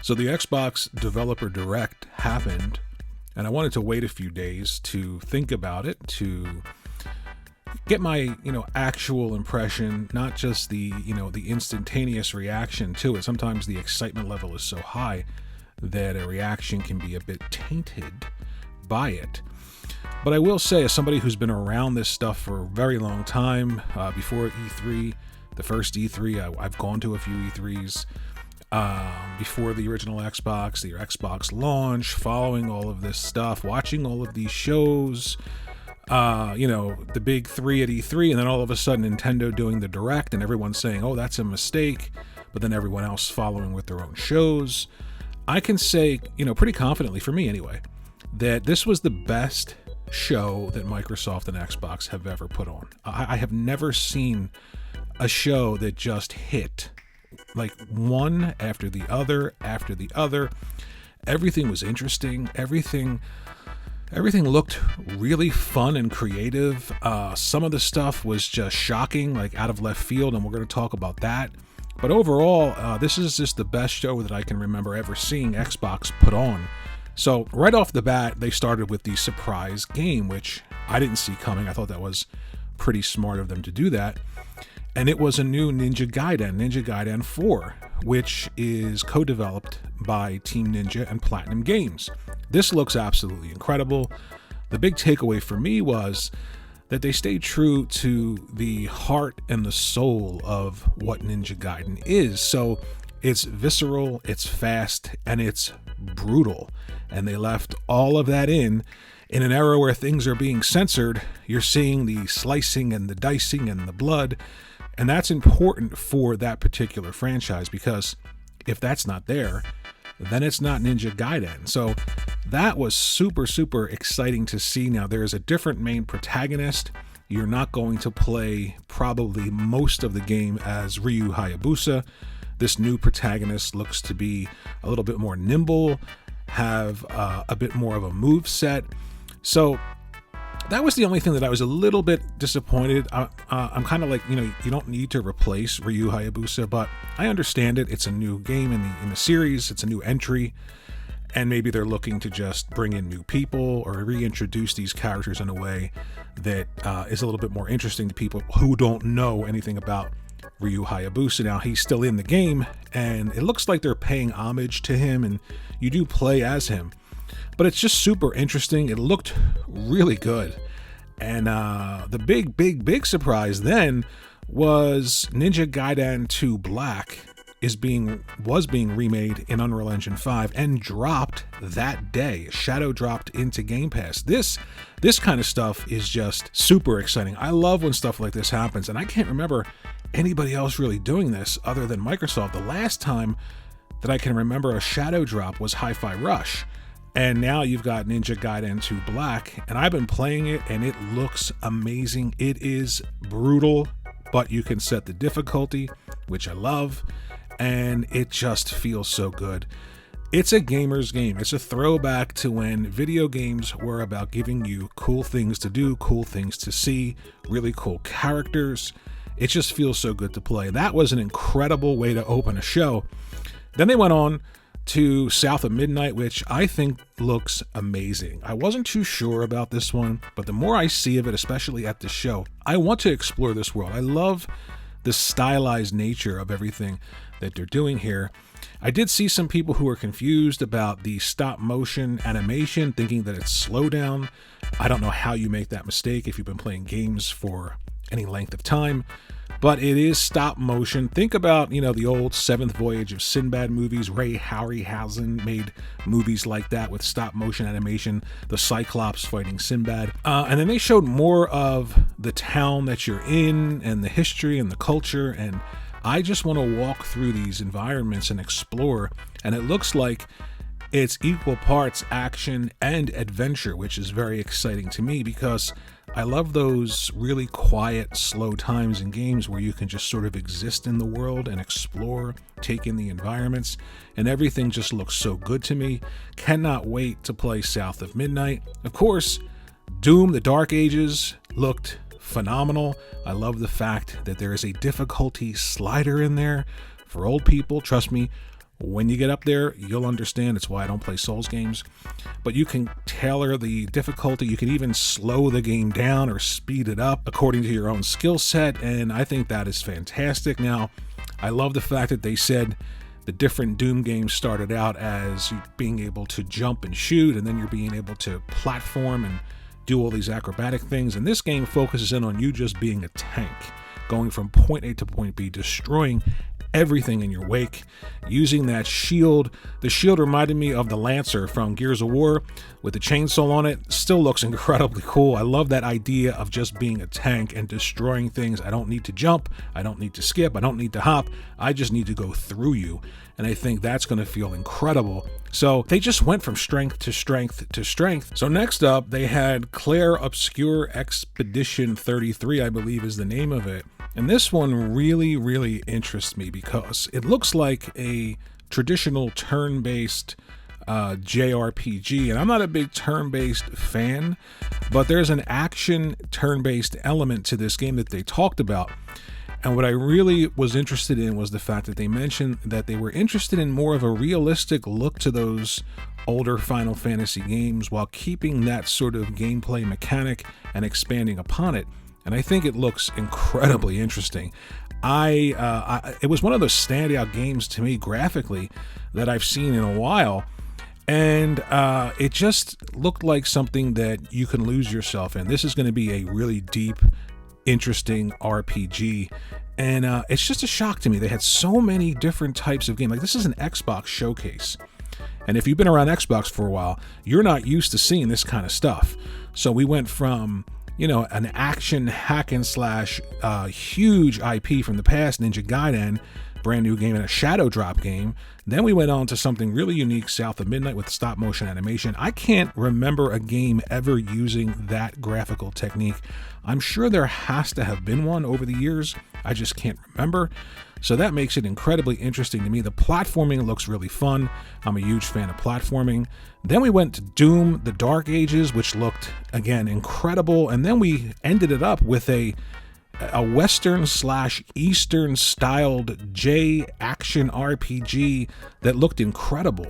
So the Xbox Developer Direct happened, and I wanted to wait a few days to think about it, to get my, actual impression, not just the, the instantaneous reaction to it. Sometimes the excitement level is so high that a reaction can be a bit tainted by it. But I will say, as somebody who's been around this stuff for a very long time, before E3, the first E3, I've gone to a few E3s, before the original Xbox, the Xbox launch, following all of this stuff, watching all of these shows, the big three at E3, and then all of a sudden Nintendo doing the Direct and everyone saying, oh, that's a mistake, but then everyone else following with their own shows. I can say, pretty confidently, for me anyway, that this was the best show that Microsoft and Xbox have ever put on. I have never seen a show that just hit, like one after the other after the other. Everything was interesting. Everything looked really fun and creative. Some of the stuff was just shocking, like out of left field, and we're going to talk about that. But overall, this is just the best show that I can remember ever seeing Xbox put on. So right off the bat, they started with the surprise game, which I didn't see coming. I thought that was pretty smart of them to do that. And it was a new Ninja Gaiden 4, which is co-developed by Team Ninja and Platinum Games. This looks absolutely incredible. The big takeaway for me was that they stayed true to the heart and the soul of what Ninja Gaiden is. So it's visceral, it's fast, and it's brutal. And they left all of that in an era where things are being censored. You're seeing the slicing and the dicing and the blood. And that's important for that particular franchise, because if that's not there, then it's not Ninja Gaiden. So that was super, super exciting to see. Now, there is a different main protagonist. You're not going to play probably most of the game as Ryu Hayabusa. This new protagonist looks to be a little bit more nimble, have a bit more of a move set. So that was the only thing that I was a little bit disappointed. I'm kind of like, you don't need to replace Ryu Hayabusa, but I understand it. It's a new game in the series. It's a new entry, and maybe they're looking to just bring in new people or reintroduce these characters in a way that is a little bit more interesting to people who don't know anything about Ryu Hayabusa. Now, he's still in the game, and it looks like they're paying homage to him, and you do play as him. But it's just super interesting. It looked really good. And the big surprise then was Ninja Gaiden 2 Black was being remade in Unreal Engine 5 and dropped that day. Shadow dropped into GamePass. This kind of stuff is just super exciting. I love when stuff like this happens, and I can't remember anybody else really doing this other than Microsoft. The last time that I can remember a Shadow drop was Hi-Fi Rush. And now you've got Ninja Gaiden 2 Black, and I've been playing it, and it looks amazing. It is brutal, but you can set the difficulty, which I love, and it just feels so good. It's a gamer's game. It's a throwback to when video games were about giving you cool things to do, cool things to see, really cool characters. It just feels so good to play. That was an incredible way to open a show. Then they went on to South of Midnight, which I think looks amazing. I wasn't too sure about this one, but the more I see of it, especially at the show, I want to explore this world. I love the stylized nature of everything that they're doing here. I did see some people who were confused about the stop motion animation, thinking that it's slow down. I don't know how you make that mistake if you've been playing games for any length of time, but it is stop motion. Think about, the old Seventh Voyage of Sinbad movies. Ray Harryhausen made movies like that with stop motion animation, the Cyclops fighting Sinbad. And then they showed more of the town that you're in and the history and the culture. And I just want to walk through these environments and explore. And it looks like it's equal parts action and adventure, which is very exciting to me because I love those really quiet, slow times in games where you can just sort of exist in the world and explore, take in the environments, and everything just looks so good to me. Cannot wait to play South of Midnight. Of course, Doom, the Dark Ages looked phenomenal. I love the fact that there is a difficulty slider in there for old people. Trust me, When you get up there, you'll understand. It's why I don't play Souls games. But you can tailor the difficulty. You can even slow the game down or speed it up according to your own skill set, and I think that is fantastic. Now, I love the fact that they said the different Doom games started out as you being able to jump and shoot, and then you're being able to platform and do all these acrobatic things. And this game focuses in on you just being a tank, going from point A to point B, destroying everything in your wake, using that shield. The shield reminded me of the Lancer from Gears of War with the chainsaw on it. Still looks incredibly cool. I love that idea of just being a tank and destroying things. I don't need to jump, I don't need to skip, I don't need to hop, I just need to go through you. And I think that's going to feel incredible. So they just went from strength to strength to strength. So next up, they had Claire Obscure Expedition 33, I believe is the name of it. And this one really, really interests me because it looks like a traditional turn-based JRPG. And I'm not a big turn-based fan, but there's an action turn-based element to this game that they talked about. And what I really was interested in was the fact that they mentioned that they were interested in more of a realistic look to those older Final Fantasy games while keeping that sort of gameplay mechanic and expanding upon it. And I think it looks incredibly interesting. It was one of those standout games to me graphically that I've seen in a while. And it just looked like something that you can lose yourself in. This is going to be a really deep, interesting RPG, and it's just a shock to me. They had so many different types of games. Like, this is an Xbox showcase, and if you've been around Xbox for a while, you're not used to seeing this kind of stuff. So we went from, you know, an action hack and slash huge IP from the past, Ninja Gaiden, brand new game, and a shadow drop game. Then we went on to something really unique, South of Midnight, with stop motion animation. I can't remember a game ever using that graphical technique. I'm sure there has to have been one over the years. I just can't remember. So that makes it incredibly interesting to me. The platforming looks really fun. I'm a huge fan of platforming. Then we went to Doom, The Dark Ages, which looked, again, incredible. And then we ended it up with a Western slash Eastern styled J action RPG that looked incredible.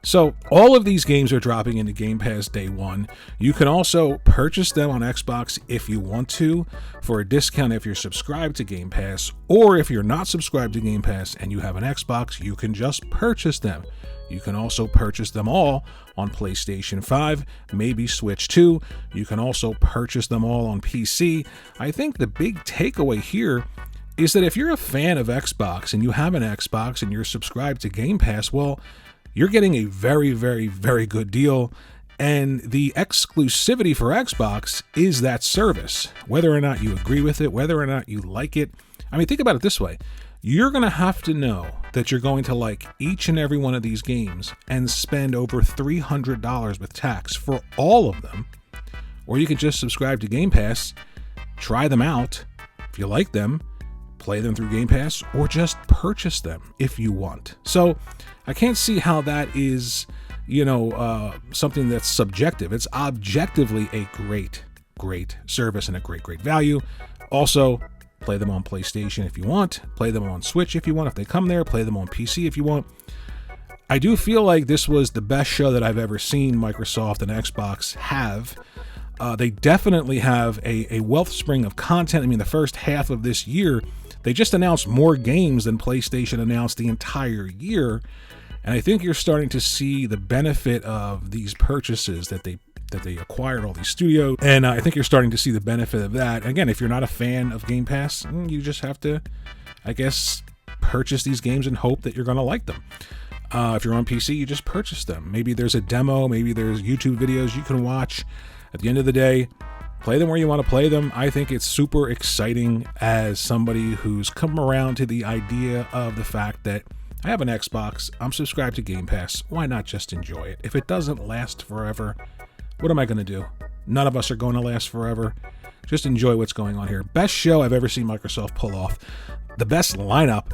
So all of these games are dropping into Game Pass day one. You can also purchase them on Xbox if you want to for a discount if you're subscribed to Game Pass, or if you're not subscribed to Game Pass and you have an Xbox, you can just purchase them. You can also purchase them all on PlayStation 5, maybe Switch 2. You can also purchase them all on PC. I think the big takeaway here is that if you're a fan of Xbox and you have an Xbox and you're subscribed to Game Pass, well, you're getting a very, very, very good deal. And the exclusivity for Xbox is that service. Whether or not you agree with it, whether or not you like it. I mean, think about it this way. You're going to have to know that you're going to like each and every one of these games and spend over $300 with tax for all of them. Or you can just subscribe to Game Pass, try them out. If you like them, play them through Game Pass, or just purchase them if you want. So I can't see how that is, something that's subjective. It's objectively a great, great service and a great, great value. Also, play them on PlayStation if you want. Play them on Switch if you want. If they come there, play them on PC if you want. I do feel like this was the best show that I've ever seen Microsoft and Xbox have. They definitely have a wellspring of content. I mean, the first half of this year, they just announced more games than PlayStation announced the entire year. And I think you're starting to see the benefit of these purchases that they acquired all these studios. And I think you're starting to see the benefit of that. Again, if you're not a fan of Game Pass, you just have to, I guess, purchase these games and hope that you're going to like them. If you're on PC, you just purchase them. Maybe there's a demo, maybe there's YouTube videos you can watch. At the end of the day, play them where you want to play them. I think it's super exciting as somebody who's come around to the idea of the fact that I have an Xbox, I'm subscribed to Game Pass. Why not just enjoy it? If it doesn't last forever, what am I going to do? None of us are going to last forever. Just enjoy what's going on here. Best show I've ever seen Microsoft pull off. The best lineup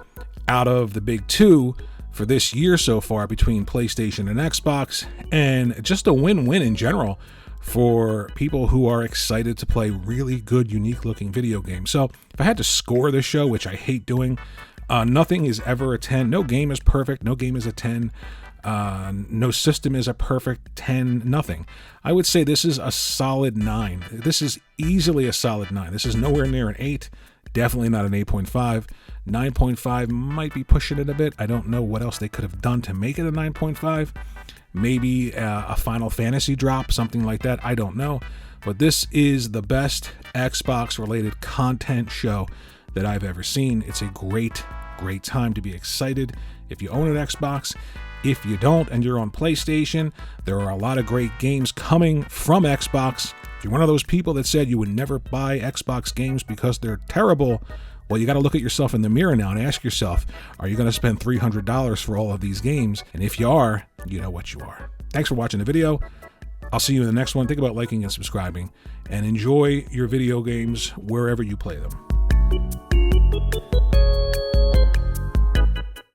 out of the big two for this year so far between PlayStation and Xbox, and just a win-win in general for people who are excited to play really good, unique looking video games. So if I had to score this show, which I hate doing, Nothing is ever a 10. No game is perfect. No game is a 10. No system is a perfect 10. Nothing. I would say this is a solid 9. This is easily a solid 9. This is nowhere near an 8. Definitely not an 8.5. 9.5 might be pushing it a bit. I don't know what else they could have done to make it a 9.5. Maybe a Final Fantasy drop, something like that. I don't know. But this is the best Xbox-related content show that I've ever seen. It's a great time to be excited if you own an Xbox. If you don't and you're on PlayStation, there are a lot of great games coming from Xbox. If you're one of those people that said you would never buy Xbox games because they're terrible, well, you got to look at yourself in the mirror now and ask yourself, are you going to spend $300 for all of these games? And if you are, you know what you are. Thanks for watching the video. I'll see you in the next one. Think about liking and subscribing, and enjoy your video games wherever you play them.